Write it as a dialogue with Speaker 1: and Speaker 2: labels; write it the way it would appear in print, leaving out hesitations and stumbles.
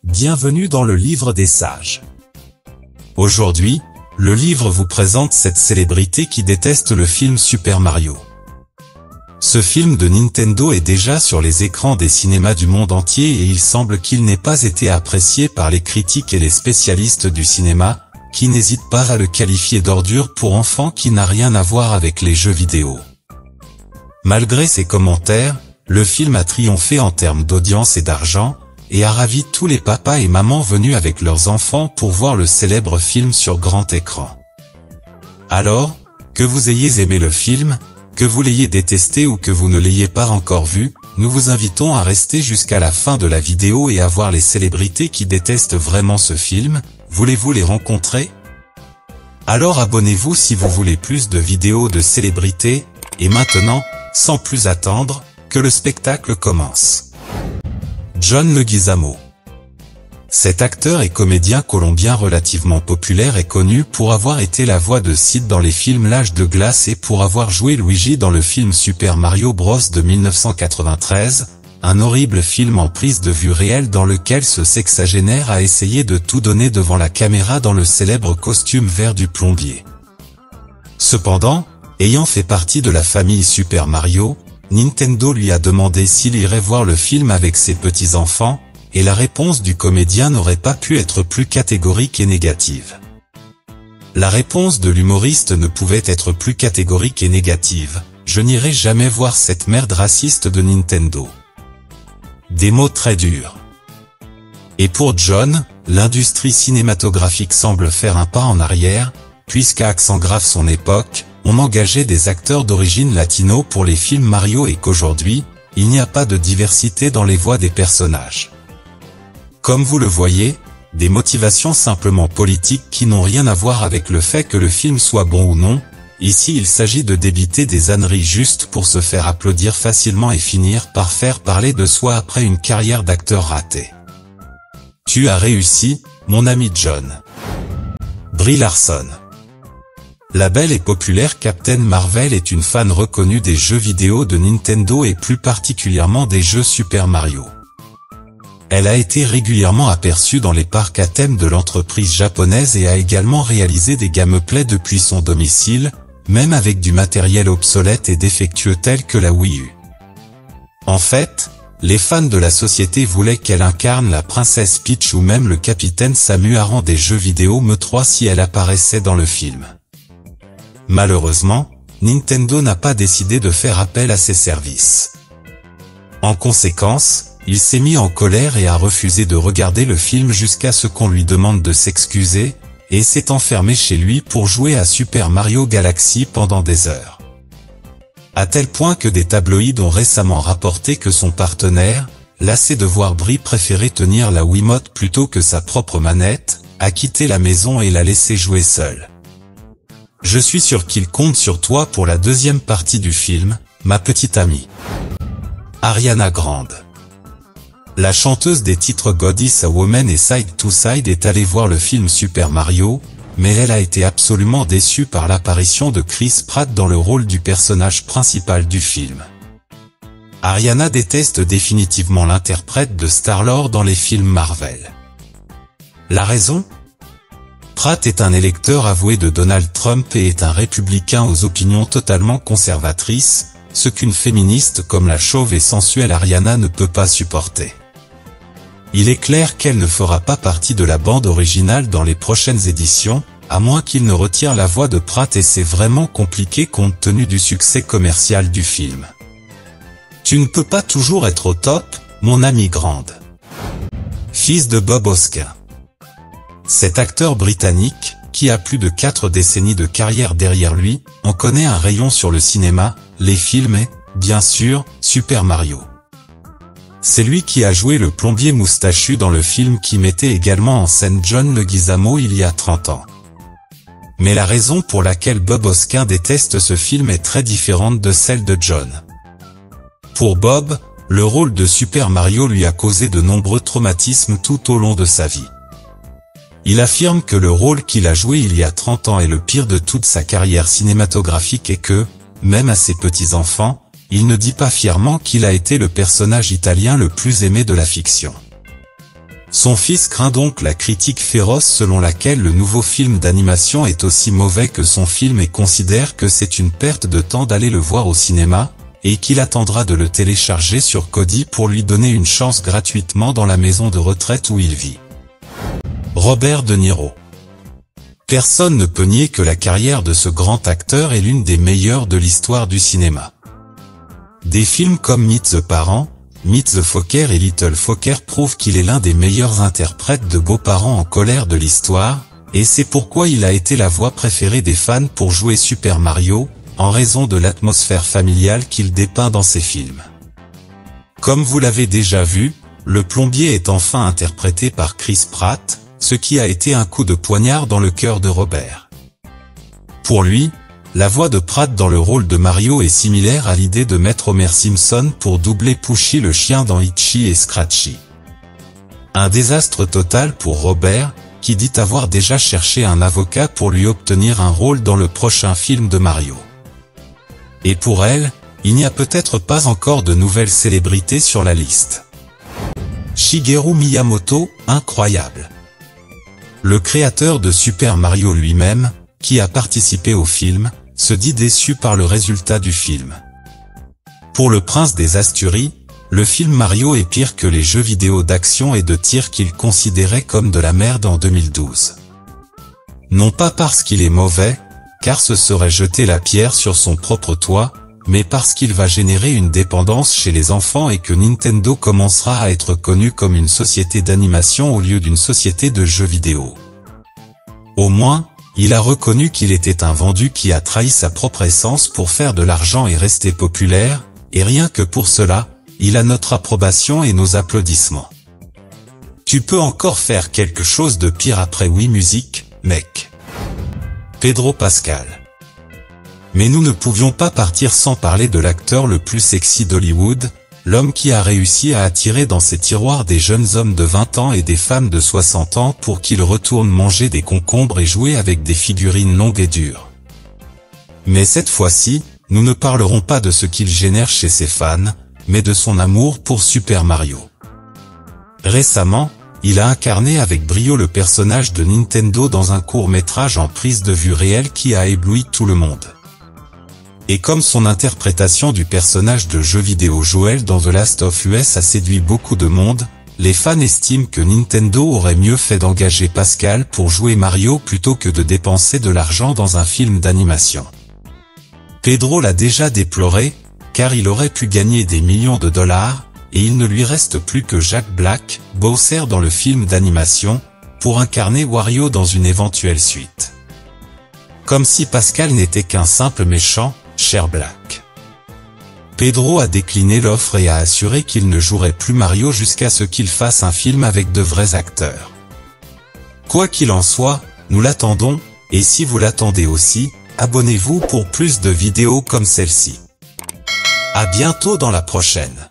Speaker 1: Bienvenue dans le livre des sages. Aujourd'hui, le livre vous présente cette célébrité qui déteste le film Super Mario. Ce film de Nintendo est déjà sur les écrans des cinémas du monde entier et il semble qu'il n'ait pas été apprécié par les critiques et les spécialistes du cinéma, qui n'hésitent pas à le qualifier d'ordure pour enfants qui n'a rien à voir avec les jeux vidéo. Malgré ces commentaires, le film a triomphé en termes d'audience et d'argent, et a ravi tous les papas et mamans venus avec leurs enfants pour voir le célèbre film sur grand écran. Alors, que vous ayez aimé le film, que vous l'ayez détesté ou que vous ne l'ayez pas encore vu, nous vous invitons à rester jusqu'à la fin de la vidéo et à voir les célébrités qui détestent vraiment ce film. Voulez-vous les rencontrer? Alors abonnez-vous si vous voulez plus de vidéos de célébrités, et maintenant, sans plus attendre, que le spectacle commence. John Leguizamo. Cet acteur et comédien colombien relativement populaire est connu pour avoir été la voix de Sid dans les films L'Âge de glace et pour avoir joué Luigi dans le film Super Mario Bros de 1993, un horrible film en prise de vue réelle dans lequel ce sexagénaire a essayé de tout donner devant la caméra dans le célèbre costume vert du plombier. Cependant, ayant fait partie de la famille Super Mario, Nintendo lui a demandé s'il irait voir le film avec ses petits-enfants, et la réponse du comédien n'aurait pas pu être plus catégorique et négative. La réponse de l'humoriste ne pouvait être plus catégorique et négative: je n'irai jamais voir cette merde raciste de Nintendo. Des mots très durs. Et pour John, l'industrie cinématographique semble faire un pas en arrière, puisqu'à accent grave son époque, on engageait des acteurs d'origine latino pour les films Mario et qu'aujourd'hui, il n'y a pas de diversité dans les voix des personnages. Comme vous le voyez, des motivations simplement politiques qui n'ont rien à voir avec le fait que le film soit bon ou non. Ici il s'agit de débiter des âneries juste pour se faire applaudir facilement et finir par faire parler de soi après une carrière d'acteur ratée. Tu as réussi, mon ami John. Brie Larson. La belle et populaire Captain Marvel est une fan reconnue des jeux vidéo de Nintendo et plus particulièrement des jeux Super Mario. Elle a été régulièrement aperçue dans les parcs à thème de l'entreprise japonaise et a également réalisé des gameplays depuis son domicile, même avec du matériel obsolète et défectueux tel que la Wii U. En fait, les fans de la société voulaient qu'elle incarne la princesse Peach ou même le capitaine Samu Aran des jeux vidéo Me3 si elle apparaissait dans le film. Malheureusement, Nintendo n'a pas décidé de faire appel à ses services. En conséquence, il s'est mis en colère et a refusé de regarder le film jusqu'à ce qu'on lui demande de s'excuser, et s'est enfermé chez lui pour jouer à Super Mario Galaxy pendant des heures. À tel point que des tabloïds ont récemment rapporté que son partenaire, lassé de voir Brie préférer tenir la Wiimote plutôt que sa propre manette, a quitté la maison et l'a laissé jouer seul. Je suis sûr qu'il compte sur toi pour la deuxième partie du film, ma petite amie. Ariana Grande. La chanteuse des titres God Is a Woman et Side to Side est allée voir le film Super Mario, mais elle a été absolument déçue par l'apparition de Chris Pratt dans le rôle du personnage principal du film. Ariana déteste définitivement l'interprète de Star-Lord dans les films Marvel. La raison ? Pratt est un électeur avoué de Donald Trump et est un républicain aux opinions totalement conservatrices, ce qu'une féministe comme la chauve et sensuelle Ariana ne peut pas supporter. Il est clair qu'elle ne fera pas partie de la bande originale dans les prochaines éditions, à moins qu'il ne retire la voix de Pratt et c'est vraiment compliqué compte tenu du succès commercial du film. Tu ne peux pas toujours être au top, mon ami Grande. Fils de Bob Hoskins. Cet acteur britannique, qui a plus de 4 décennies de carrière derrière lui, en connaît un rayon sur le cinéma, les films et, bien sûr, Super Mario. C'est lui qui a joué le plombier moustachu dans le film qui mettait également en scène John Leguizamo il y a 30 ans. Mais la raison pour laquelle Bob Hoskins déteste ce film est très différente de celle de John. Pour Bob, le rôle de Super Mario lui a causé de nombreux traumatismes tout au long de sa vie. Il affirme que le rôle qu'il a joué il y a 30 ans est le pire de toute sa carrière cinématographique et que, même à ses petits-enfants, il ne dit pas fièrement qu'il a été le personnage italien le plus aimé de la fiction. Son fils craint donc la critique féroce selon laquelle le nouveau film d'animation est aussi mauvais que son film et considère que c'est une perte de temps d'aller le voir au cinéma, et qu'il attendra de le télécharger sur Kodi pour lui donner une chance gratuitement dans la maison de retraite où il vit. Robert De Niro. Personne ne peut nier que la carrière de ce grand acteur est l'une des meilleures de l'histoire du cinéma. Des films comme Meet the Parents, Meet the Focker et Little Focker prouvent qu'il est l'un des meilleurs interprètes de beaux-parents en colère de l'histoire, et c'est pourquoi il a été la voix préférée des fans pour jouer Super Mario, en raison de l'atmosphère familiale qu'il dépeint dans ses films. Comme vous l'avez déjà vu, le plombier est enfin interprété par Chris Pratt, ce qui a été un coup de poignard dans le cœur de Robert. Pour lui, la voix de Pratt dans le rôle de Mario est similaire à l'idée de mettre Homer Simpson pour doubler Pushy le chien dans Itchy et Scratchy. Un désastre total pour Robert, qui dit avoir déjà cherché un avocat pour lui obtenir un rôle dans le prochain film de Mario. Et pour elle, il n'y a peut-être pas encore de nouvelles célébrités sur la liste. Shigeru Miyamoto, incroyable. Le créateur de Super Mario lui-même, qui a participé au film, se dit déçu par le résultat du film. Pour le prince des Asturies, le film Mario est pire que les jeux vidéo d'action et de tir qu'il considérait comme de la merde en 2012. Non pas parce qu'il est mauvais, car ce serait jeter la pierre sur son propre toit, mais parce qu'il va générer une dépendance chez les enfants et que Nintendo commencera à être connu comme une société d'animation au lieu d'une société de jeux vidéo. Au moins, il a reconnu qu'il était un vendu qui a trahi sa propre essence pour faire de l'argent et rester populaire, et rien que pour cela, il a notre approbation et nos applaudissements. Tu peux encore faire quelque chose de pire après Wii Music, mec. Pedro Pascal. Mais nous ne pouvions pas partir sans parler de l'acteur le plus sexy d'Hollywood, l'homme qui a réussi à attirer dans ses tiroirs des jeunes hommes de 20 ans et des femmes de 60 ans pour qu'ils retournent manger des concombres et jouer avec des figurines longues et dures. Mais cette fois-ci, nous ne parlerons pas de ce qu'il génère chez ses fans, mais de son amour pour Super Mario. Récemment, il a incarné avec brio le personnage de Nintendo dans un court-métrage en prise de vue réelle qui a ébloui tout le monde. Et comme son interprétation du personnage de jeu vidéo Joel dans The Last of Us a séduit beaucoup de monde, les fans estiment que Nintendo aurait mieux fait d'engager Pascal pour jouer Mario plutôt que de dépenser de l'argent dans un film d'animation. Pedro l'a déjà déploré, car il aurait pu gagner des millions de dollars, et il ne lui reste plus que Jack Black, Bowser dans le film d'animation, pour incarner Wario dans une éventuelle suite. Comme si Pascal n'était qu'un simple méchant, cher Black. Pedro a décliné l'offre et a assuré qu'il ne jouerait plus Mario jusqu'à ce qu'il fasse un film avec de vrais acteurs. Quoi qu'il en soit, nous l'attendons, et si vous l'attendez aussi, abonnez-vous pour plus de vidéos comme celle-ci. À bientôt dans la prochaine.